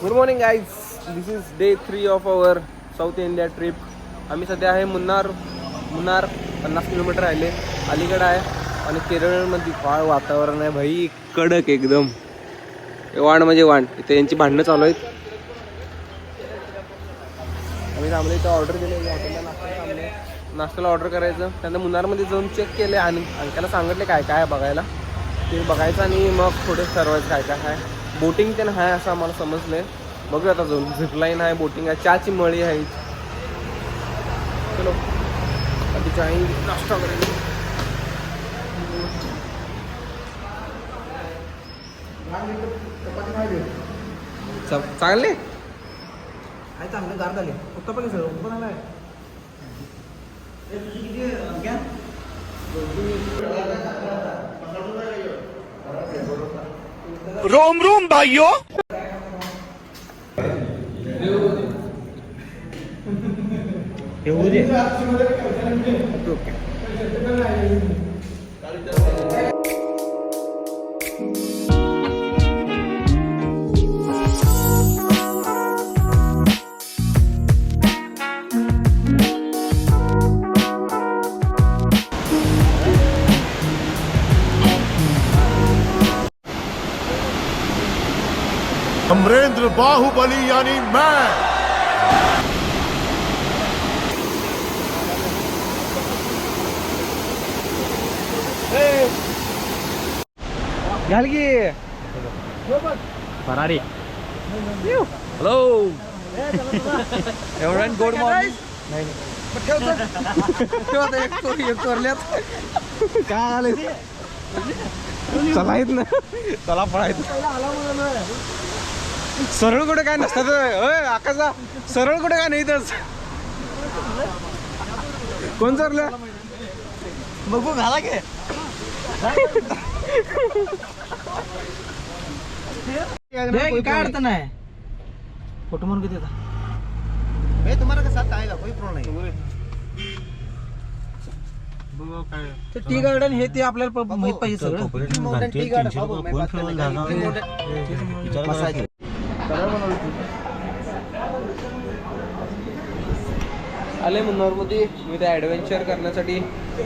Good morning guys, this is day 3 of our south India trip. आम्ही सध्या आहे Munnar 50 kilometre राहिले अलीकडे आहे आणि केरळमध्ये फार वातावरण आहे भाई, कडक एकदम. वाण म्हणजे वाण. इथे यांची भांडणं चालू आहेत. आम्ही थांबले इथं, ऑर्डर दिले हॉटेलला, नाश्त्याला ऑर्डर करायचं. त्यांना मुन्नारमध्ये जाऊन चेक केले आणि त्याला सांगितले काय काय बघायला ते बघायचं आणि मग थोडं ठरवायचं काय काय आहे. बोटिंग ते आहे असं आम्हाला समजलं आहे. बघूया आता जाऊन. झिपलाईन आहे, बोटिंग आहे, चहाची मळी आहे. चलो अभी जाएंगे, नाश्ता करेंगे. चांगले काय चांगलं गार झाले फक्त पण सगळं पण आलाय. रोम रोम भाइयों. येऊ दे. अमरेंद्र बाहुबली यानी मैं. घाल की फरारी. हॅलो एवढं गुड मॉर्निंग. काय आलं चला येत ना, चला पळायचं. सरळ कुठे काय नसतात आकाशा, सरळ कुठे काय नाही तर कोण चरलं बघू घाला के काय अडचण नाही. फोटो म्हणून किती होता तुम्हाला कसं काय कोई प्रॉब्लेम नाही. ते टी गार्डन हे ते आपल्याला माहित पाहिजे सगळं. टी गार्डन आले मुन्नारमध्ये. मी ते ॲडव्हेंचर करण्यासाठी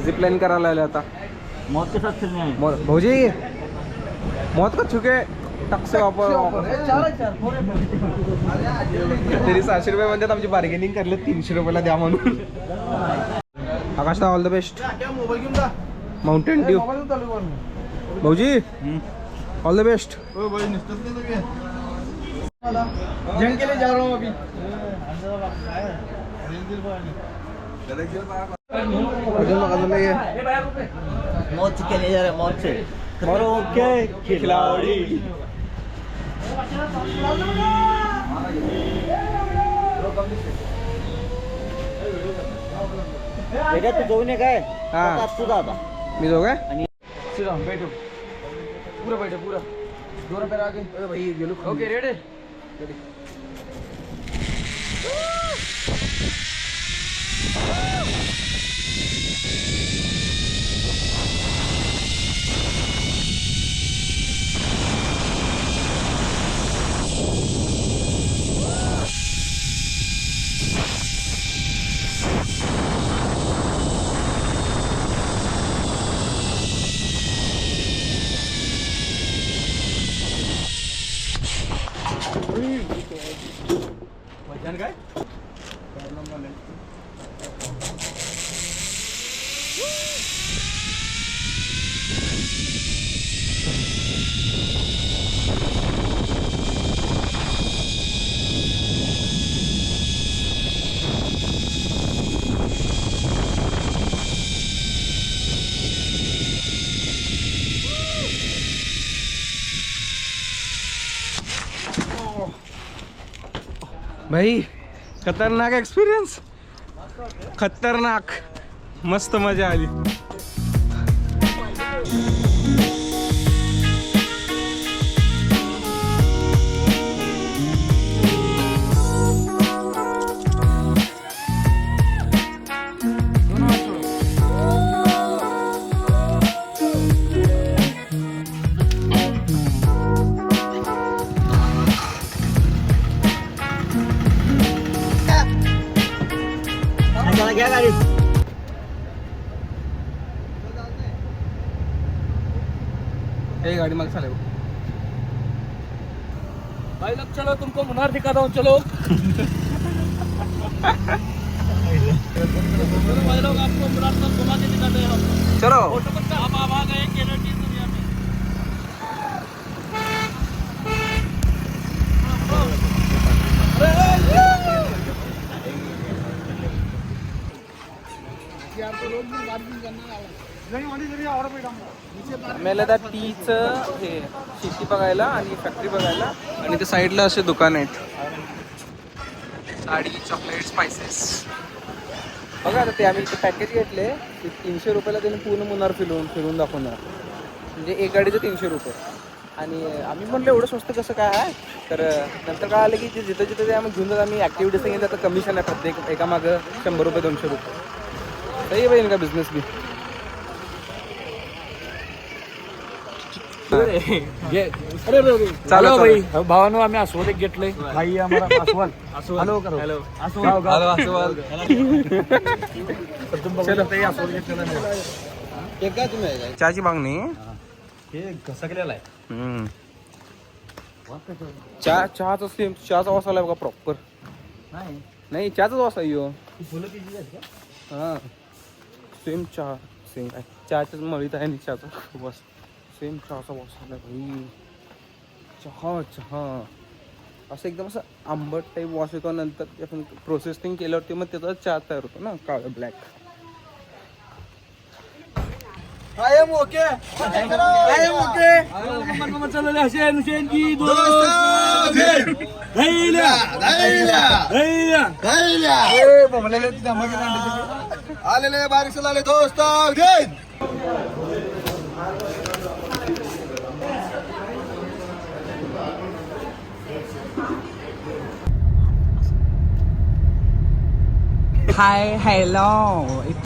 झिपलाईन करायला आले. आता मौत के साथ चलने हैं. भाऊजी मौत का छुके टक्से वापर तरी 600 रुपये म्हणतात. आमची बार्गेनिंग करले 300 रुपयाला द्या म्हणून. Akash all the best. Mountain Dew भाऊजी ऑल द बेस्ट. जंग के लिए जा रहा हूँ अभी. मौत के लिए जा रहे हैं. मौत से ओके खिलाड़ी बेटा तू जाऊन ये काय. हा तुझा आता मी जाऊ काय. बैठो पूरा बैठो पूरा 2 रुपये आगे. भाई गेलो. Okay ready. काय भाई खतरनाक एक्सपिरियन्स, खतरनाक. मस्त मजा आली. गाडी मागे चालेल भाई लोग चलो तुमको मुनार दिखाता हूँ चलो भाई लोग आपको मुनार तक घुमा के दिखाते हैं हम चलो आप आ गए केरल की दुनिया में मला त्या टीचं हे शेती बघायला आणि फॅक्टरी बघायला आणि त्या साईडला असे दुकान आहेत साडी चॉकलेट स्पायसेस बघा आता ते आम्ही पॅकेज घेतले ते 300 रुपयाला त्यांनी पूर्ण मुन्नार फिरून दाखवणार म्हणजे एक गाडीचं 300 रुपये आणि आम्ही म्हणलं एवढं स्वस्त कसं काय आहे तर नंतर काय आलं की जे जिथं जिथं ते आम्ही घेऊन जात आम्ही ॲक्टिव्हिटीज सांगितलं तर कमिशन आहे प्रत्येक एका मागं 100 रुपये 200 रुपये सही आहे इनका बिझनेस भी चालू भाई भावानो आम्ही अस्वल एक घेतलंय भाई आम्हाला अस्वल हॅलो करो हॅलो अस्वल चहाची मागणी हे घसकलेलं आहे चहाचा सेम चहाचा वास आला बघा प्रॉपर नाही चहाचाच वास आहे यो फुलं किती आहेत का हां सेम चहा सेम आहे चहाच्याच मळीत आहे आणि चहाचा वास सेम चहाचा वास आला भाई चहा असं एकदम असं आंबट टाईप वास येतो नंतर आपण प्रोसेसिंग केल्यावरती मग त्याचा चहा तयार होतो ना काळं black I am okay Hussain की दोस्त आलेले बारीक आले दोस्त हाय हेलो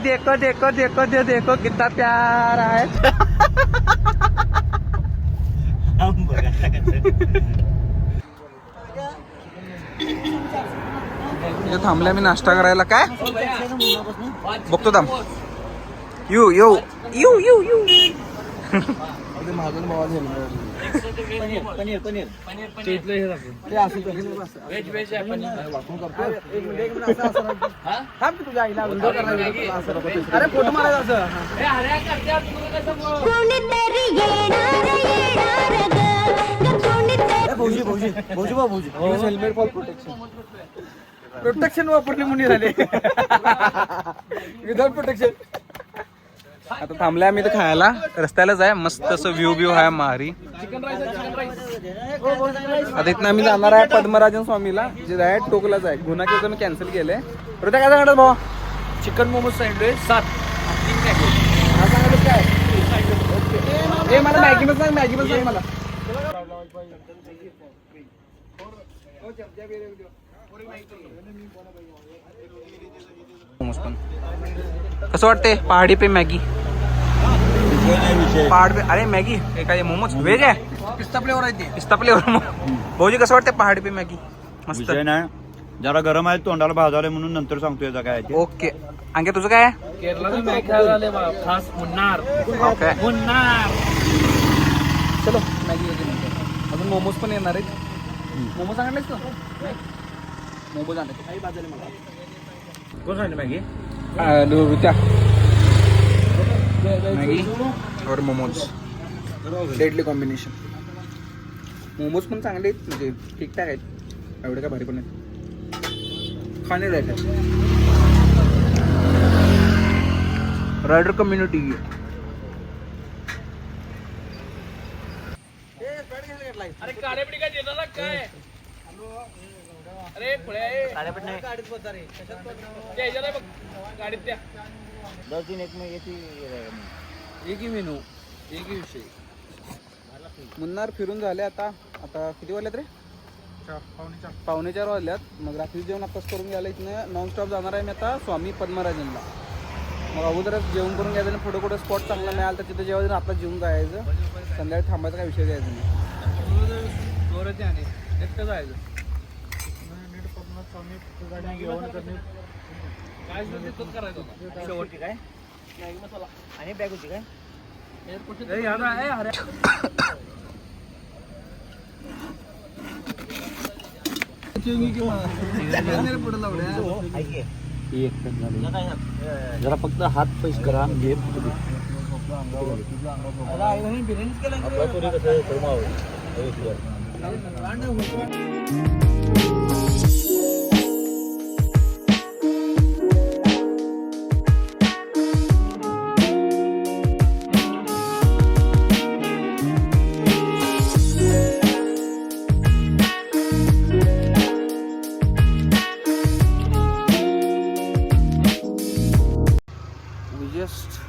देखो देखो देखो देखो कितना प्यार है थांबल्या मी नाश्ता करायला काय बघतो थांब you you you you you paneer अरे फोटो मारायचा हेल्मेट फॉर प्रोटेक्शन वापरली मुली झाले विदाउट प्रोटेक्शन आता थांबल्या आम्ही तर खायला रस्त्यालाच आहे मस्त असं व्ह्यू आहे मारी आता इथनं आम्ही जाणार आहे पद्मराजन स्वामीला जे आहे टोकलाच आहे गुन्हा केलं मी कॅन्सल केलंय तर काय सांगतात भाऊ चिकन मोमोज सांगितले 7 काय हे मला मॅगी पण सांग मला कसं वाटते पहाडी पे मॅगी पहाड पे अरे मॅगी हे काय मोमोज व्हेज आहे पिस्ता फ्लेवर आहे ते पिस्ता फ्लेवर भाऊजी कसं वाटते पहाडी पे मॅगी मस्त विषय नाही जरा गरम आहे तोंडाला भाजावले म्हणून नंतर सांगतो याचा काय ते. ओके अंके तुझं काय आहे केरळची मॅगी खायला आले खास मुन्नार ओके मुन्नार चलो मॅगी येते नंतर अजून मोमोज पण येणार आहेत मोमोज आणलेस का मोमोज आणले काही बाजूला मला कोण सांगितलं मॅगी त्या मॅगी और मोमोज डेडली कॉम्बिनेशन मोमोज पण चांगले आहेत म्हणजे ठीकठाक आहेत एवढे काय भारी पण आहेत खाणे जायचे रायडर कम्युनिटी अरे काढेपडी काय देणार ना काय अरे पुढे गाडीत पोहोचा रे गाडीत द्या 10 दिन एक में एक ही मेनू एक ही विषय मुन्नार फिरून झाले आता किती वाजल्यात रे 4:45 वाजल्यात मग रात्री जेवण आताच करून घ्यायला इथनं नॉनस्टॉप जाणार आहे मी आता स्वामी पद्मराजनला मग अगोदरच जेवण करून घ्यायचं आणि फोटो स्पॉट चांगला मिळाला तर तिथे जेवायचं आता जेवून जायचं संध्याकाळी थांबायचा काय विषय द्यायचा नाही एकटं जायचं शेवटी काय आणि बॅग होती काय जरा फक्त हात पैसे करा घे We just